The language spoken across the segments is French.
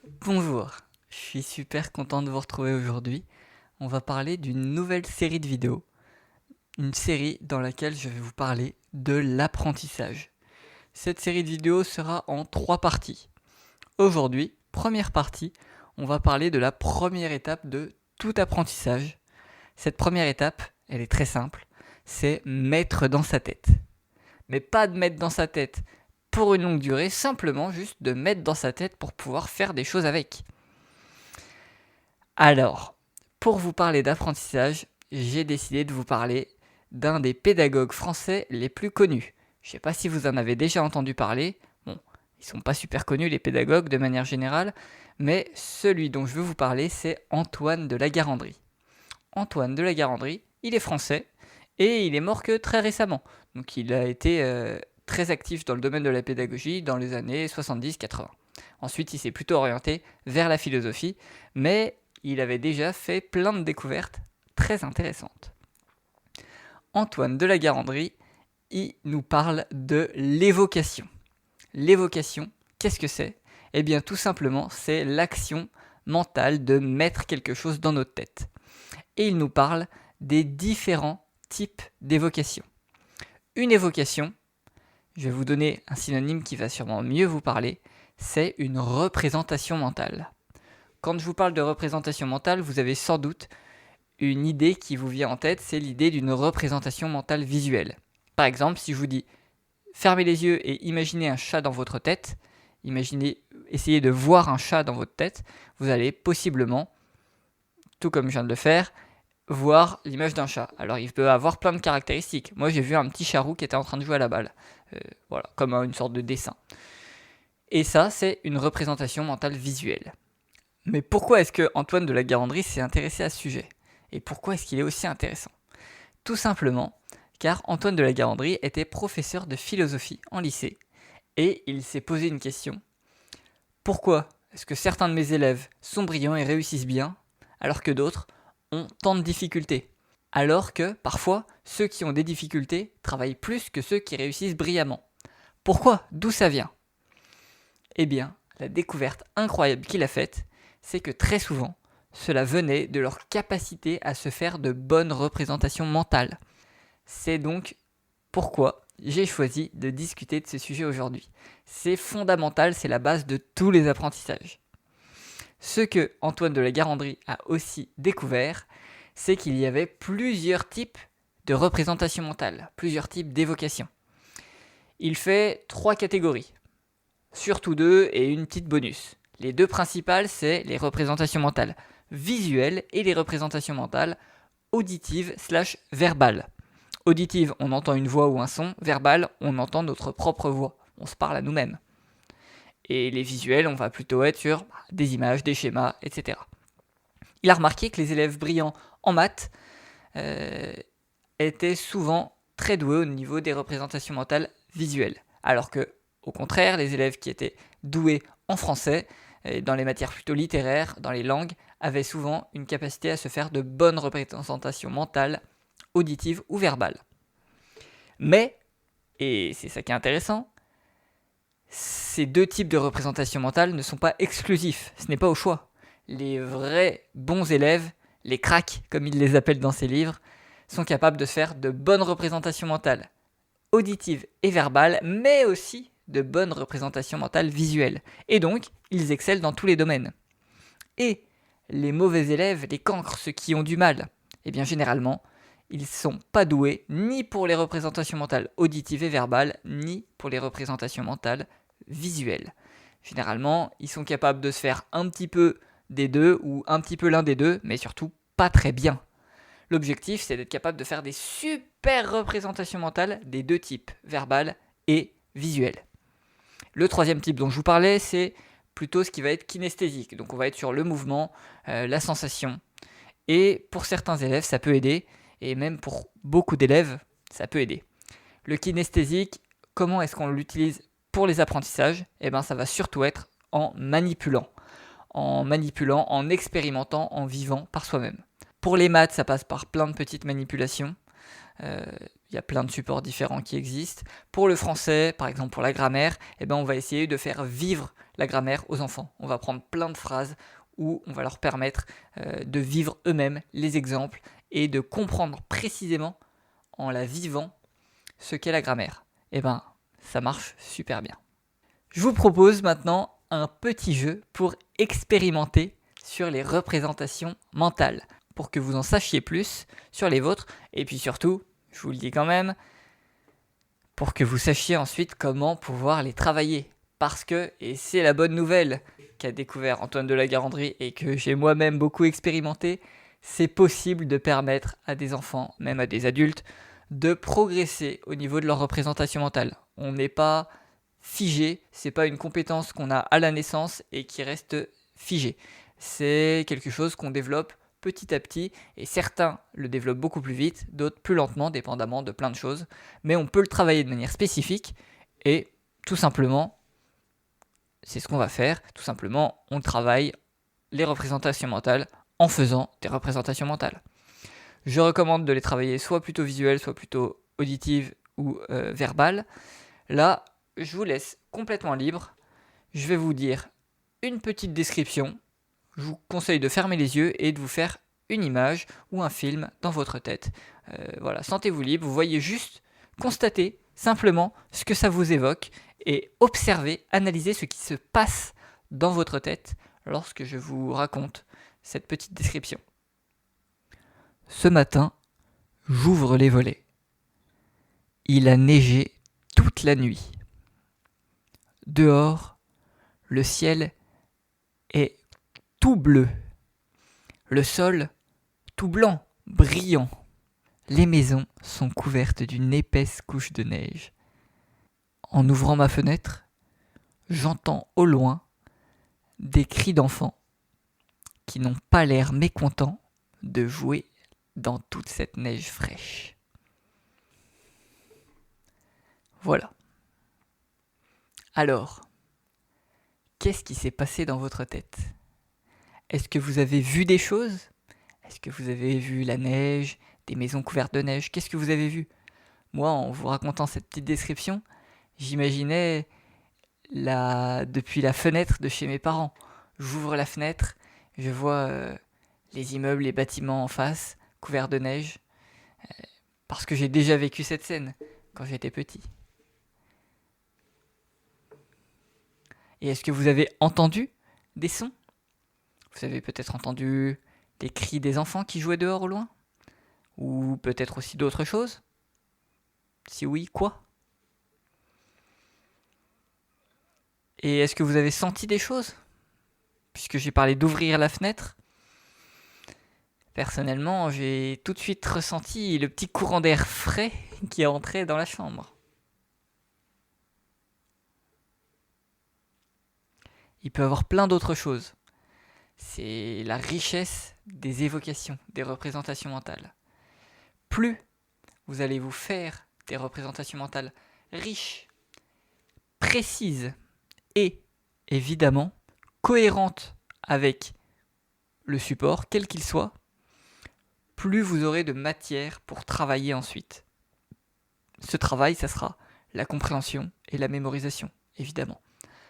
Bonjour, je suis super content de vous retrouver aujourd'hui. On va parler d'une nouvelle série de vidéos, une série dans laquelle je vais vous parler de l'apprentissage. Cette série de vidéos sera en 3 parties. Aujourd'hui, première partie, on va parler de la première étape de tout apprentissage. Cette première étape, elle est très simple, c'est mettre dans sa tête. Mais pas de mettre dans sa tête pour une longue durée, simplement juste de mettre dans sa tête pour pouvoir faire des choses avec. Alors, pour vous parler d'apprentissage, j'ai décidé de vous parler d'un des pédagogues français les plus connus. Je ne sais pas si vous en avez déjà entendu parler. Bon, ils sont pas super connus les pédagogues de manière générale, mais celui dont je veux vous parler, c'est Antoine de La Garandrie. Antoine de La Garandrie, il est français et il est mort que très récemment. Donc il a été très actif dans le domaine de la pédagogie dans les années 70-80. Ensuite, il s'est plutôt orienté vers la philosophie, mais il avait déjà fait plein de découvertes très intéressantes. Antoine de La Garandrie, il nous parle de l'évocation. L'évocation, qu'est-ce que c'est ? Eh bien, tout simplement, c'est l'action mentale de mettre quelque chose dans notre tête. Et il nous parle des différents types d'évocation. Une évocation, je vais vous donner un synonyme qui va sûrement mieux vous parler, c'est une représentation mentale. Quand je vous parle de représentation mentale, vous avez sans doute une idée qui vous vient en tête, c'est l'idée d'une représentation mentale visuelle. Par exemple, si je vous dis fermez les yeux et imaginez un chat dans votre tête, essayez de voir un chat dans votre tête, vous allez possiblement, tout comme je viens de le faire, voir l'image d'un chat. Alors il peut avoir plein de caractéristiques. Moi j'ai vu un petit charroux qui était en train de jouer à la balle. Voilà, comme une sorte de dessin. Et ça, c'est une représentation mentale visuelle. Mais pourquoi est-ce que Antoine de La Garandrie s'est intéressé à ce sujet ? Et pourquoi est-ce qu'il est aussi intéressant ? Tout simplement car Antoine de La Garandrie était professeur de philosophie en lycée et il s'est posé une question. Pourquoi est-ce que certains de mes élèves sont brillants et réussissent bien alors que d'autres ont tant de difficultés ? Alors que parfois ceux qui ont des difficultés travaillent plus que ceux qui réussissent brillamment. Pourquoi ? D'où ça vient ? Eh bien, la découverte incroyable qu'il a faite, c'est que très souvent, cela venait de leur capacité à se faire de bonnes représentations mentales. C'est donc pourquoi j'ai choisi de discuter de ce sujet aujourd'hui. C'est fondamental, c'est la base de tous les apprentissages. Ce que Antoine de La Garandrie a aussi découvert, c'est qu'il y avait plusieurs types de représentations mentales, plusieurs types d'évocations. Il fait 3 catégories, surtout 2 et une petite bonus. Les 2 principales, c'est les représentations mentales visuelles et les représentations mentales auditives/verbales. Auditive, on entend une voix ou un son. Verbale, on entend notre propre voix. On se parle à nous-mêmes. Et les visuels, on va plutôt être sur des images, des schémas, etc. Il a remarqué que les élèves brillants en maths étaient souvent très doués au niveau des représentations mentales visuelles. Alors que, au contraire, les élèves qui étaient doués en français, dans les matières plutôt littéraires, dans les langues, avaient souvent une capacité à se faire de bonnes représentations mentales, auditives ou verbales. Mais, et c'est ça qui est intéressant, ces 2 types de représentations mentales ne sont pas exclusifs, ce n'est pas au choix. Les vrais bons élèves, les cracks comme il les appelle dans ses livres, sont capables de faire de bonnes représentations mentales, auditives et verbales, mais aussi de bonnes représentations mentales visuelles. Et donc, ils excellent dans tous les domaines. Et les mauvais élèves, les cancres, ceux qui ont du mal, eh bien généralement, ils ne sont pas doués ni pour les représentations mentales auditives et verbales, ni pour les représentations mentales visuelles. Généralement, ils sont capables de se faire un petit peu des deux ou un petit peu l'un des deux, mais surtout pas très bien. L'objectif, c'est d'être capable de faire des super représentations mentales des 2 types, verbales et visuelles. Le 3e type dont je vous parlais, c'est plutôt ce qui va être kinesthésique. Donc on va être sur le mouvement, la sensation. Et pour certains élèves, ça peut aider. Et même pour beaucoup d'élèves, ça peut aider. Le kinesthésique, comment est-ce qu'on l'utilise pour les apprentissages ? Eh bien, ça va surtout être en manipulant, en expérimentant, en vivant par soi-même. Pour les maths, ça passe par plein de petites manipulations. Il y a plein de supports différents qui existent. Pour le français, par exemple pour la grammaire, on va essayer de faire vivre la grammaire aux enfants. On va prendre plein de phrases où on va leur permettre de vivre eux-mêmes les exemples et de comprendre précisément en la vivant ce qu'est la grammaire. Ça marche super bien. Je vous propose maintenant un petit jeu pour expérimenter sur les représentations mentales, pour que vous en sachiez plus sur les vôtres, et puis surtout, je vous le dis quand même, pour que vous sachiez ensuite comment pouvoir les travailler. Parce que, et c'est la bonne nouvelle qu'a découvert Antoine de La Garandrie et que j'ai moi-même beaucoup expérimenté, c'est possible de permettre à des enfants, même à des adultes, de progresser au niveau de leur représentation mentale. On n'est pas figé, c'est pas une compétence qu'on a à la naissance et qui reste figée. C'est quelque chose qu'on développe petit à petit, et certains le développent beaucoup plus vite, d'autres plus lentement, dépendamment de plein de choses, mais on peut le travailler de manière spécifique, et tout simplement, c'est ce qu'on va faire, tout simplement, on travaille les représentations mentales en faisant des représentations mentales. Je recommande de les travailler soit plutôt visuelles, soit plutôt auditives ou verbales. Là, je vous laisse complètement libre, je vais vous dire une petite description. Je vous conseille de fermer les yeux et de vous faire une image ou un film dans votre tête. Voilà, sentez-vous libre, vous voyez juste, constatez simplement ce que ça vous évoque et observez, analysez ce qui se passe dans votre tête lorsque je vous raconte cette petite description. Ce matin, j'ouvre les volets. Il a neigé toute la nuit. Dehors, le ciel est tout bleu. Le sol, tout blanc, brillant. Les maisons sont couvertes d'une épaisse couche de neige. En ouvrant ma fenêtre, j'entends au loin des cris d'enfants qui n'ont pas l'air mécontents de jouer dans toute cette neige fraîche. Voilà. Alors, qu'est-ce qui s'est passé dans votre tête ? Est-ce que vous avez vu des choses ? Est-ce que vous avez vu la neige, des maisons couvertes de neige ? Qu'est-ce que vous avez vu ? Moi, en vous racontant cette petite description, j'imaginais depuis la fenêtre de chez mes parents. J'ouvre la fenêtre, je vois les immeubles, les bâtiments en face, couverts de neige, parce que j'ai déjà vécu cette scène quand j'étais petit. Et est-ce que vous avez entendu des sons ? Vous avez peut-être entendu les cris des enfants qui jouaient dehors au loin ? Ou peut-être aussi d'autres choses ? Si oui, quoi ? Et est-ce que vous avez senti des choses ? Puisque j'ai parlé d'ouvrir la fenêtre, personnellement, j'ai tout de suite ressenti le petit courant d'air frais qui est entré dans la chambre. Il peut y avoir plein d'autres choses. C'est la richesse des évocations, des représentations mentales. Plus vous allez vous faire des représentations mentales riches, précises et, évidemment, cohérentes avec le support, quel qu'il soit, plus vous aurez de matière pour travailler ensuite. Ce travail, ça sera la compréhension et la mémorisation, évidemment.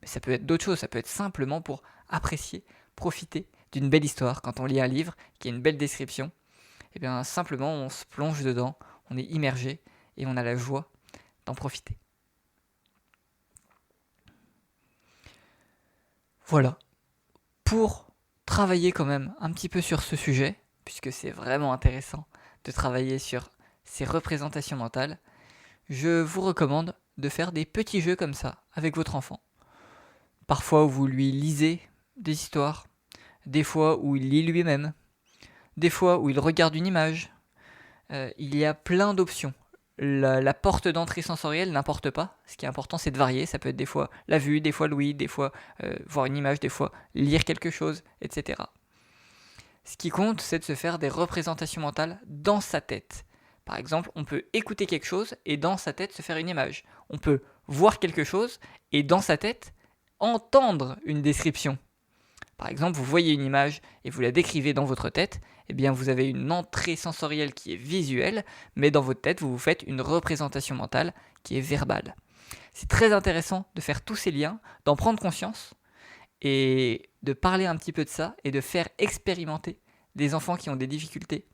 Mais ça peut être d'autres choses, ça peut être simplement pour apprécier, profiter d'une belle histoire. Quand on lit un livre qui a une belle description, simplement on se plonge dedans, on est immergé et on a la joie d'en profiter. Voilà. Pour travailler quand même un petit peu sur ce sujet, puisque c'est vraiment intéressant de travailler sur ces représentations mentales, je vous recommande de faire des petits jeux comme ça avec votre enfant. Parfois où vous lui lisez des histoires, des fois où il lit lui-même, des fois où il regarde une image. Il y a plein d'options. La porte d'entrée sensorielle n'importe pas. Ce qui est important, c'est de varier. Ça peut être des fois la vue, des fois l'ouïe, des fois voir une image, des fois lire quelque chose, etc. Ce qui compte, c'est de se faire des représentations mentales dans sa tête. Par exemple, on peut écouter quelque chose et dans sa tête se faire une image. On peut voir quelque chose et dans sa tête entendre une description Par exemple, vous voyez une image et vous la décrivez dans votre tête, eh bien vous avez une entrée sensorielle qui est visuelle, mais dans votre tête, vous vous faites une représentation mentale qui est verbale. C'est très intéressant de faire tous ces liens, d'en prendre conscience et de parler un petit peu de ça et de faire expérimenter des enfants qui ont des difficultés.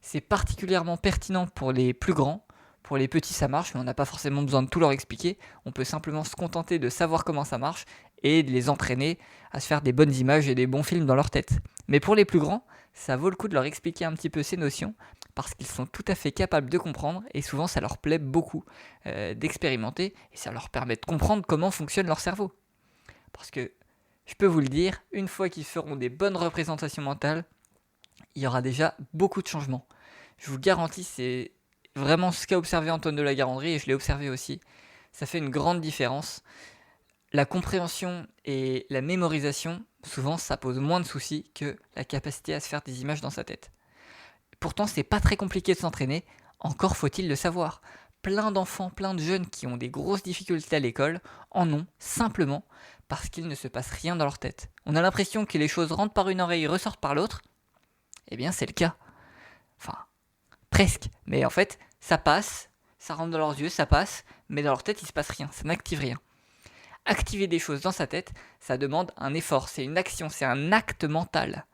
C'est particulièrement pertinent pour les plus grands. Pour les petits, ça marche, mais on n'a pas forcément besoin de tout leur expliquer. On peut simplement se contenter de savoir comment ça marche et de les entraîner à se faire des bonnes images et des bons films dans leur tête. Mais pour les plus grands, ça vaut le coup de leur expliquer un petit peu ces notions parce qu'ils sont tout à fait capables de comprendre et souvent ça leur plaît beaucoup d'expérimenter et ça leur permet de comprendre comment fonctionne leur cerveau. Parce que, je peux vous le dire, une fois qu'ils feront des bonnes représentations mentales, il y aura déjà beaucoup de changements. Je vous garantis, c'est vraiment ce qu'a observé Antoine de La Garandrie et je l'ai observé aussi. Ça fait une grande différence. La compréhension et la mémorisation, souvent, ça pose moins de soucis que la capacité à se faire des images dans sa tête. Pourtant, c'est pas très compliqué de s'entraîner, encore faut-il le savoir. Plein d'enfants, plein de jeunes qui ont des grosses difficultés à l'école en ont simplement parce qu'il ne se passe rien dans leur tête. On a l'impression que les choses rentrent par une oreille et ressortent par l'autre. Eh bien, c'est le cas. Enfin, presque. Mais en fait, ça passe, ça rentre dans leurs yeux, ça passe, mais dans leur tête, il ne se passe rien, ça n'active rien. Activer des choses dans sa tête, ça demande un effort, c'est une action, c'est un acte mental.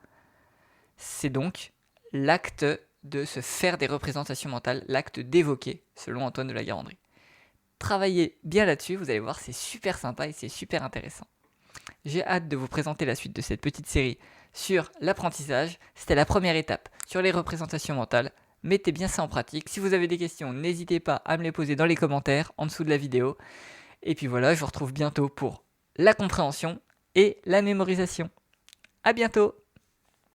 C'est donc l'acte de se faire des représentations mentales, l'acte d'évoquer, selon Antoine de La Garandrie. Travaillez bien là-dessus, vous allez voir, c'est super sympa et c'est super intéressant. J'ai hâte de vous présenter la suite de cette petite série sur l'apprentissage. C'était la première étape sur les représentations mentales. Mettez bien ça en pratique. Si vous avez des questions, n'hésitez pas à me les poser dans les commentaires en dessous de la vidéo. Et puis voilà, je vous retrouve bientôt pour la compréhension et la mémorisation. À bientôt!